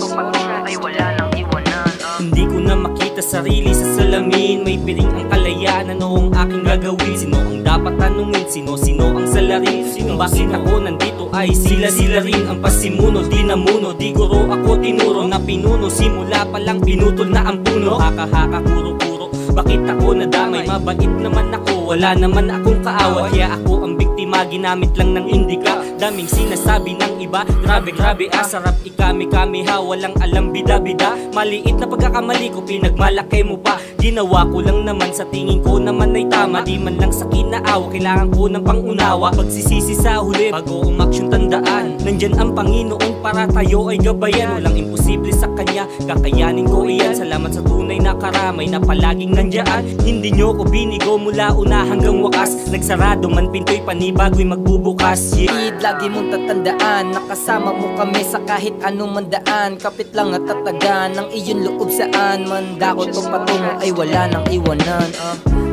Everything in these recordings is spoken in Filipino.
to patungo ay wala nang iwanan. Hindi ko na makita sarili sa salamin. May piring ang kalayaan, ano ang aking gagawin? Sino ang dapat tanungin? Sino ang salarin? Bakit ako nandito ay sila rin ang pasimuno. Di namuno, di guro ako tinuro na pinuno. Simula pa lang pinutol na ang puno. Haka-haka, kuro-kuro, bakit ako nadamay? Mabait naman ako, wala naman akong kaaway. Kaya ako ang biktima, ginamit lang ng indika. Daming sinasabi ng iba, grabe sarap ikami-kami ha. Walang alam bida-bida, maliit na pagkakamali ko, pinagmalaki mo pa. Ginawa ko lang naman, sa tingin ko naman ay tama. Di man lang sa kinaawa, kailangan ko ng pangunawa. Pagsisisi sa huli, bago umaksyon tandaan, nandyan ang Panginoon para tayo ay gabayan. Walang imposible sa Kanya, kakayanin ko iyan. Salamat sa tunay na karamay na palaging nandyan. Hindi nyo ko binigo mula una hanggang wakas. Nagsarado man pinto'y panibago'y magbubukas. Lagi mong tatandaan, nakasama mo kami sa kahit anong mandaan. Kapit lang at tatagan ng iyong loob saan man dako to patungo ay wala nang iwanan.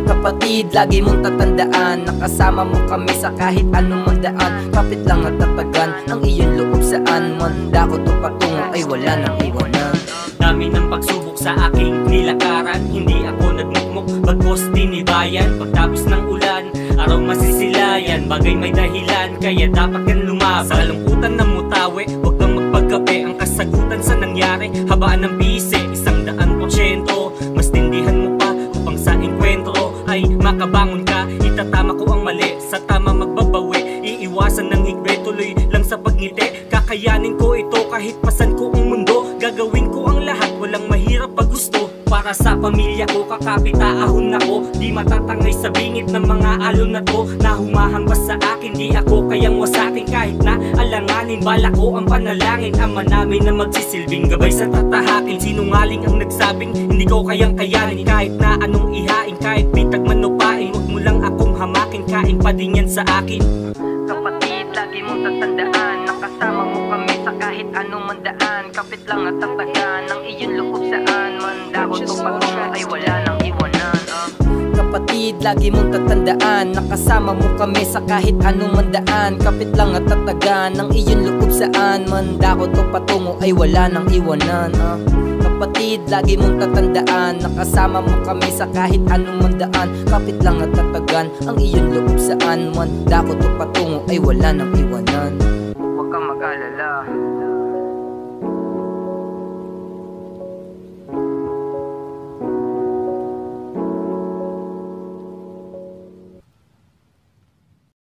Kapatid, lagi mong tatandaan, nakasama mo kami sa kahit anong mandaan. Kapit lang at tatagan ng iyong loob saan man dako to patungo ay wala nang iwanan. Dami ng pagsubok sa aking nilakaran, hindi ako nagmukmok, bagos tinibayan. Pagtapos ng ulan, araw masisilayan, bagay may dahilan, kaya dapat kang lumaban. Sa kalungkutan ng mutawi, huwag kang magpagkape. Ang kasagutan sa nangyari, habaan ng bise, 100%. Mas tindihan mo pa upang sa enkwentro ay makabangon ka. Itatama ko ang mali, sa tama magbabawi. Iiwasan ng higbe, tuloy lang sa pagngiti. Kakayanin ko ito kahit pasan ko ang mundo. Gagawin ko ang lahat, walang mahirap pag gusto. Para sa pamilya ko, kakapitaahon ako. Di matatangay sa bingit ng mga alon na to, na humahambas sa akin, di ako kayang wasakin. Kahit na alanganin, bala ko ang panalangin. Ama namin na magsisilbing gabay sa tatahakin. Sinungaling ang nagsabing hindi ko kayang kayanin. Kahit na anong ihain, kahit bitag manupain, huwag mo lang akong hamakin, kain pa din yan sa akin. Kapatid, lagi mong tatandaan, nakasama mo kami sa kahit anong mandaan. Kapit lang at tatagan ng iyong loob saan man dako to patungo ay wala nang iwanan. Kapatid, lagi mong tatandaan, nakasama mo kami sa kahit anong mandaan. Kapit lang at tatagan ng iyong loob saan man dako to patungo ay wala nang iwanan. Kapatid, lagi mong tatandaan, nakasama mo kami sa kahit anong mandaan. Kapit lang at tatagan ang iyong loob saan man dako to patungo ay wala nang iwanan. Huwag kang mag-alala,